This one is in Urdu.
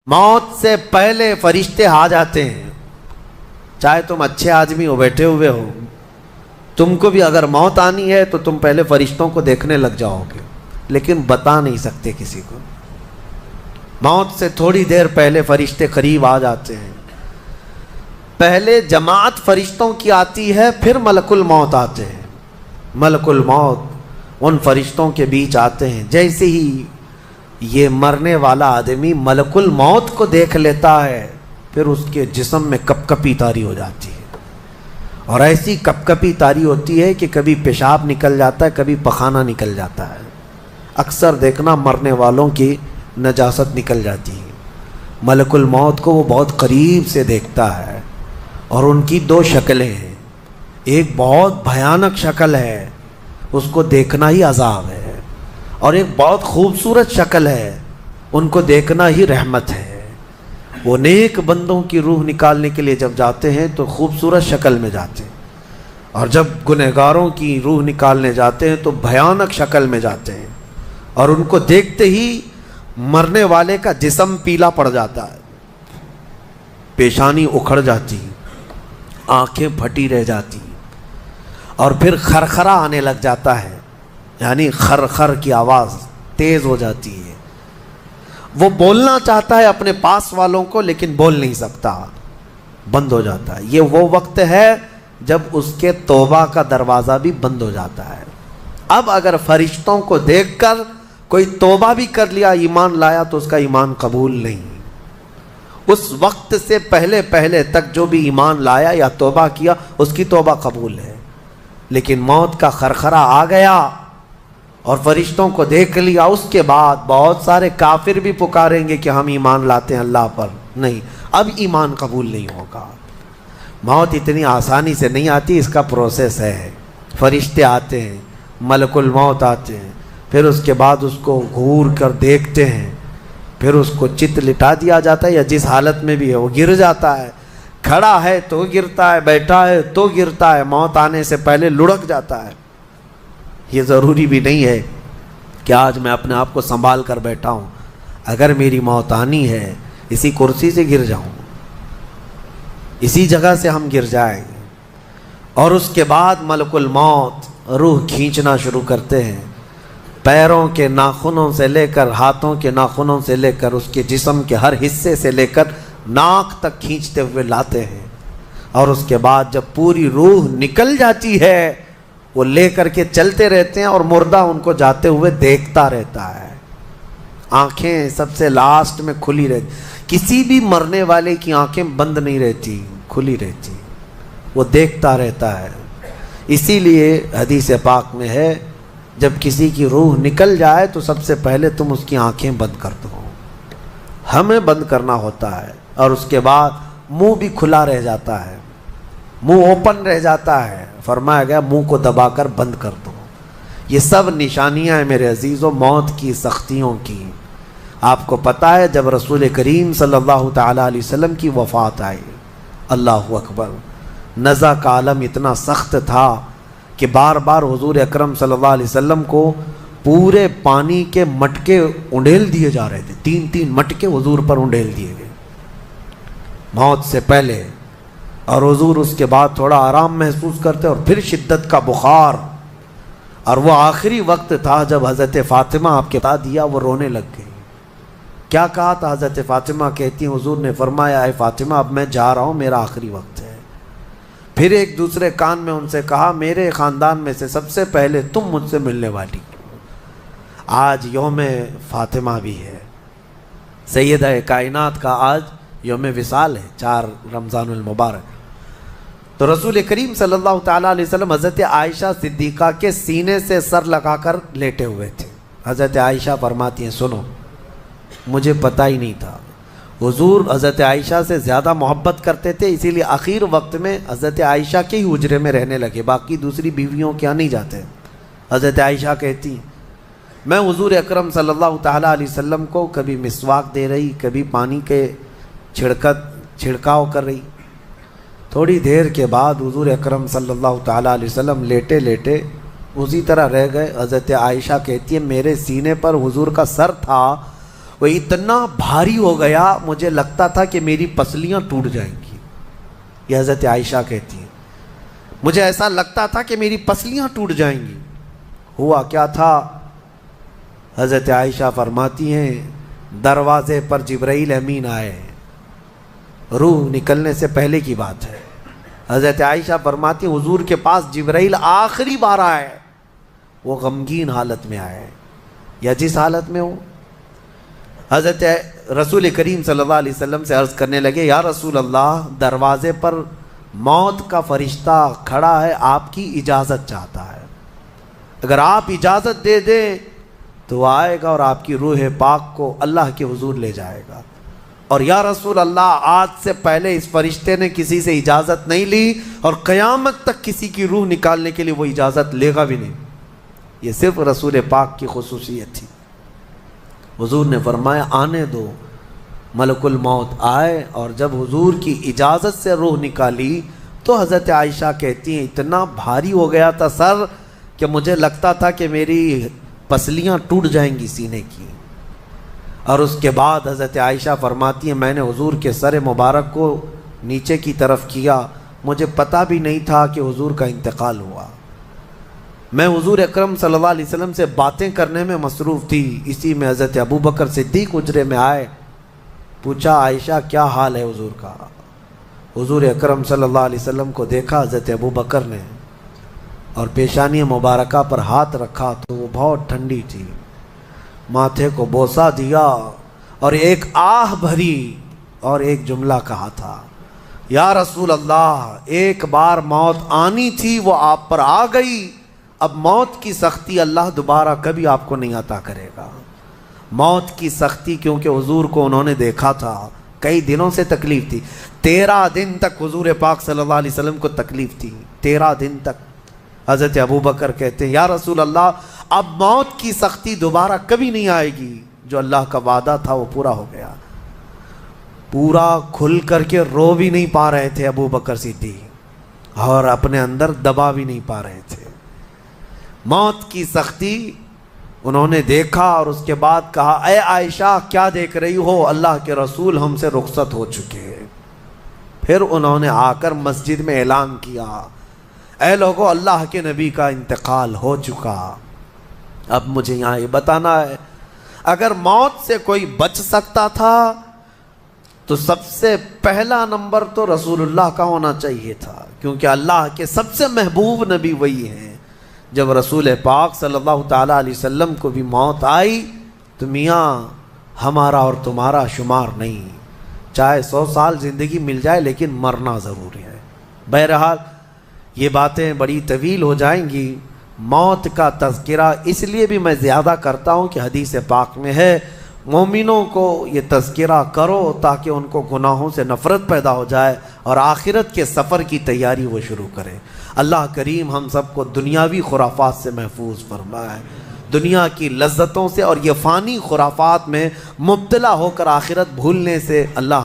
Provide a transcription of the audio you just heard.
موت سے پہلے فرشتے آ جاتے ہیں. چاہے تم اچھے آدمی ہو، بیٹھے ہوئے ہو، تم کو بھی اگر موت آنی ہے تو تم پہلے فرشتوں کو دیکھنے لگ جاؤ گے، لیکن بتا نہیں سکتے کسی کو. موت سے تھوڑی دیر پہلے فرشتے قریب آ جاتے ہیں. پہلے جماعت فرشتوں کی آتی ہے، پھر ملک الموت آتے ہیں. ملک الموت ان فرشتوں کے بیچ آتے ہیں. جیسے ہی یہ مرنے والا آدمی ملک الموت کو دیکھ لیتا ہے، پھر اس کے جسم میں کپ کپی طاری ہو جاتی ہے. اور ایسی کپ کپی طاری ہوتی ہے کہ کبھی پیشاب نکل جاتا ہے، کبھی پخانہ نکل جاتا ہے. اکثر دیکھنا مرنے والوں کی نجاست نکل جاتی ہے. ملک الموت کو وہ بہت قریب سے دیکھتا ہے، اور ان کی دو شکلیں ہیں. ایک بہت بھیانک شکل ہے، اس کو دیکھنا ہی عذاب ہے، اور ایک بہت خوبصورت شکل ہے، ان کو دیکھنا ہی رحمت ہے. وہ نیک بندوں کی روح نکالنے کے لیے جب جاتے ہیں تو خوبصورت شکل میں جاتے ہیں، اور جب گنہگاروں کی روح نکالنے جاتے ہیں تو بھیانک شکل میں جاتے ہیں. اور ان کو دیکھتے ہی مرنے والے کا جسم پیلا پڑ جاتا ہے، پیشانی اکھڑ جاتی، آنکھیں پھٹی رہ جاتی، اور پھر خرخرا آنے لگ جاتا ہے، یعنی خرخر کی آواز تیز ہو جاتی ہے. وہ بولنا چاہتا ہے اپنے پاس والوں کو، لیکن بول نہیں سکتا، بند ہو جاتا ہے. یہ وہ وقت ہے جب اس کے توبہ کا دروازہ بھی بند ہو جاتا ہے. اب اگر فرشتوں کو دیکھ کر کوئی توبہ بھی کر لیا، ایمان لایا، تو اس کا ایمان قبول نہیں. اس وقت سے پہلے پہلے تک جو بھی ایمان لایا یا توبہ کیا، اس کی توبہ قبول ہے. لیکن موت کا خرخرہ آ گیا اور فرشتوں کو دیکھ لیا، اس کے بعد بہت سارے کافر بھی پکاریں گے کہ ہم ایمان لاتے ہیں اللہ پر. نہیں، اب ایمان قبول نہیں ہوگا. موت اتنی آسانی سے نہیں آتی، اس کا پروسیس ہے. فرشتے آتے ہیں، ملک الموت آتے ہیں، پھر اس کے بعد اس کو گھور کر دیکھتے ہیں، پھر اس کو چت لٹا دیا جاتا ہے، یا جس حالت میں بھی ہے وہ گر جاتا ہے. کھڑا ہے تو گرتا ہے، بیٹھا ہے تو گرتا ہے، موت آنے سے پہلے لڑک جاتا ہے. یہ ضروری بھی نہیں ہے کہ آج میں اپنے آپ کو سنبھال کر بیٹھا ہوں. اگر میری موت آنی ہے، اسی کرسی سے گر جاؤں، اسی جگہ سے ہم گر جائیں گے. اور اس کے بعد ملک الموت روح کھینچنا شروع کرتے ہیں. پیروں کے ناخنوں سے لے کر، ہاتھوں کے ناخنوں سے لے کر، اس کے جسم کے ہر حصے سے لے کر ناک تک کھینچتے ہوئے لاتے ہیں. اور اس کے بعد جب پوری روح نکل جاتی ہے، وہ لے کر کے چلتے رہتے ہیں، اور مردہ ان کو جاتے ہوئے دیکھتا رہتا ہے. آنکھیں سب سے لاسٹ میں کھلی رہتی. کسی بھی مرنے والے کی آنکھیں بند نہیں رہتی، کھلی رہتی، وہ دیکھتا رہتا ہے. اسی لیے حدیث پاک میں ہے، جب کسی کی روح نکل جائے تو سب سے پہلے تم اس کی آنکھیں بند کر دو. ہمیں بند کرنا ہوتا ہے، اور اس کے بعد منہ بھی کھلا رہ جاتا ہے، منہ اوپن رہ جاتا ہے. فرمایا گیا منہ کو دبا کر بند کر دو. یہ سب نشانیاں ہیں میرے عزیزوں موت کی سختیوں کی. آپ کو پتہ ہے جب رسول کریم صلی اللہ تعالیٰ علیہ وسلم کی وفات آئی، اللہ اکبر، نزع کا عالم اتنا سخت تھا کہ بار بار حضور اکرم صلی اللہ علیہ وسلم کو پورے پانی کے مٹکے انڈیل دیے جا رہے تھے. 3 مٹکے حضور پر انڈیل دیے گئے موت سے پہلے. اور حضور اس کے بعد تھوڑا آرام محسوس کرتے، اور پھر شدت کا بخار. اور وہ آخری وقت تھا جب حضرت فاطمہ آپ کے بتا دیا، وہ رونے لگ گئی. کیا کہا تھا حضرت فاطمہ؟ کہتی ہیں حضور نے فرمایا، اے فاطمہ اب میں جا رہا ہوں، میرا آخری وقت ہے. پھر ایک دوسرے کان میں ان سے کہا، میرے خاندان میں سے سب سے پہلے تم مجھ سے ملنے والی. آج یوم فاطمہ بھی ہے، سیدہ کائنات کا آج یوم وصال ہے، 4 رمضان المبارک. تو رسول کریم صلی اللہ تعالیٰ علیہ وسلم حضرت عائشہ صدیقہ کے سینے سے سر لگا کر لیٹے ہوئے تھے. حضرت عائشہ فرماتی ہیں، سنو، مجھے پتہ ہی نہیں تھا. حضور حضرت عائشہ سے زیادہ محبت کرتے تھے، اسی لیے آخر وقت میں حضرت عائشہ کے ہی حجرے میں رہنے لگے، باقی دوسری بیویوں کیا نہیں جاتے. حضرت عائشہ کہتی، میں حضور اکرم صلی اللہ تعالیٰ علیہ وسلم کو کبھی مسواک دے رہی، کبھی پانی کے چھڑکاؤ کر رہی. تھوڑی دیر کے بعد حضور اکرم صلی اللہ تعالیٰ علیہ وسلم لیٹے لیٹے اسی طرح رہ گئے. حضرت عائشہ کہتی ہے، میرے سینے پر حضور کا سر تھا، وہ اتنا بھاری ہو گیا مجھے لگتا تھا کہ میری پسلیاں ٹوٹ جائیں گی. یہ حضرت عائشہ کہتی ہیں مجھے ایسا لگتا تھا کہ میری پسلیاں ٹوٹ جائیں گی. ہوا کیا تھا؟ حضرت عائشہ فرماتی ہیں دروازے پر جبرائیل امین آئے، روح نکلنے سے پہلے کی بات ہے. حضرت عائشہ فرماتی ہیں حضور کے پاس جبرائیل آخری بار آئے، وہ غمگین حالت میں آئے یا جس حالت میں ہو. حضرت رسول کریم صلی اللہ علیہ وسلم سے عرض کرنے لگے یا رسول اللہ دروازے پر موت کا فرشتہ کھڑا ہے، آپ کی اجازت چاہتا ہے، اگر آپ اجازت دے دیں تو وہ آئے گا اور آپ کی روح پاک کو اللہ کے حضور لے جائے گا. اور یا رسول اللہ آج سے پہلے اس فرشتے نے کسی سے اجازت نہیں لی اور قیامت تک کسی کی روح نکالنے کے لیے وہ اجازت لے گا بھی نہیں. یہ صرف رسول پاک کی خصوصیت تھی. حضور نے فرمایا آنے دو. ملک الموت آئے اور جب حضور کی اجازت سے روح نکالی تو حضرت عائشہ کہتی ہیں اتنا بھاری ہو گیا تھا سر کہ مجھے لگتا تھا کہ میری پسلیاں ٹوٹ جائیں گی سینے کی. اور اس کے بعد حضرت عائشہ فرماتی ہیں میں نے حضور کے سر مبارک کو نیچے کی طرف کیا، مجھے پتہ بھی نہیں تھا کہ حضور کا انتقال ہوا. میں حضور اکرم صلی اللہ علیہ وسلم سے باتیں کرنے میں مصروف تھی. اسی میں حضرت ابو بکر صدیق حجرے میں آئے، پوچھا عائشہ کیا حال ہے حضور کا؟ حضور اکرم صلی اللہ علیہ وسلم کو دیکھا حضرت ابو بکر نے اور پیشانی مبارکہ پر ہاتھ رکھا تو وہ بہت ٹھنڈی تھی. ماتھے کو بوسہ دیا اور ایک آہ بھری اور ایک جملہ کہا تھا یا رسول اللہ ایک بار موت آنی تھی وہ آپ پر آ گئی، اب موت کی سختی اللہ دوبارہ کبھی آپ کو نہیں عطا کرے گا. موت کی سختی کیونکہ حضور کو انہوں نے دیکھا تھا، کئی دنوں سے تکلیف تھی. 13 دن تک حضور پاک صلی اللہ علیہ وسلم کو تکلیف تھی، 13 دن تک. حضرت ابو بکر کہتے ہیں یا رسول اللہ اب موت کی سختی دوبارہ کبھی نہیں آئے گی، جو اللہ کا وعدہ تھا وہ پورا ہو گیا. پورا کھل کر کے رو بھی نہیں پا رہے تھے ابو بکر صدیق اور اپنے اندر دبا بھی نہیں پا رہے تھے. موت کی سختی انہوں نے دیکھا اور اس کے بعد کہا اے عائشہ کیا دیکھ رہی ہو، اللہ کے رسول ہم سے رخصت ہو چکے ہیں. پھر انہوں نے آ کر مسجد میں اعلان کیا اے لوگو اللہ کے نبی کا انتقال ہو چکا. اب مجھے یہاں یہ بتانا ہے اگر موت سے کوئی بچ سکتا تھا تو سب سے پہلا نمبر تو رسول اللہ کا ہونا چاہیے تھا، کیونکہ اللہ کے سب سے محبوب نبی وہی ہیں. جب رسول پاک صلی اللہ تعالیٰ علیہ وسلم کو بھی موت آئی تو میاں ہمارا اور تمہارا شمار نہیں، چاہے 100 سال زندگی مل جائے لیکن مرنا ضروری ہے. بہرحال یہ باتیں بڑی طویل ہو جائیں گی. موت کا تذکرہ اس لیے بھی میں زیادہ کرتا ہوں کہ حدیث پاک میں ہے مومنوں کو یہ تذکرہ کرو تاکہ ان کو گناہوں سے نفرت پیدا ہو جائے اور آخرت کے سفر کی تیاری وہ شروع کریں. اللہ کریم ہم سب کو دنیاوی خرافات سے محفوظ فرمائے، دنیا کی لذتوں سے اور یہ فانی خرافات میں مبتلا ہو کر آخرت بھولنے سے اللہ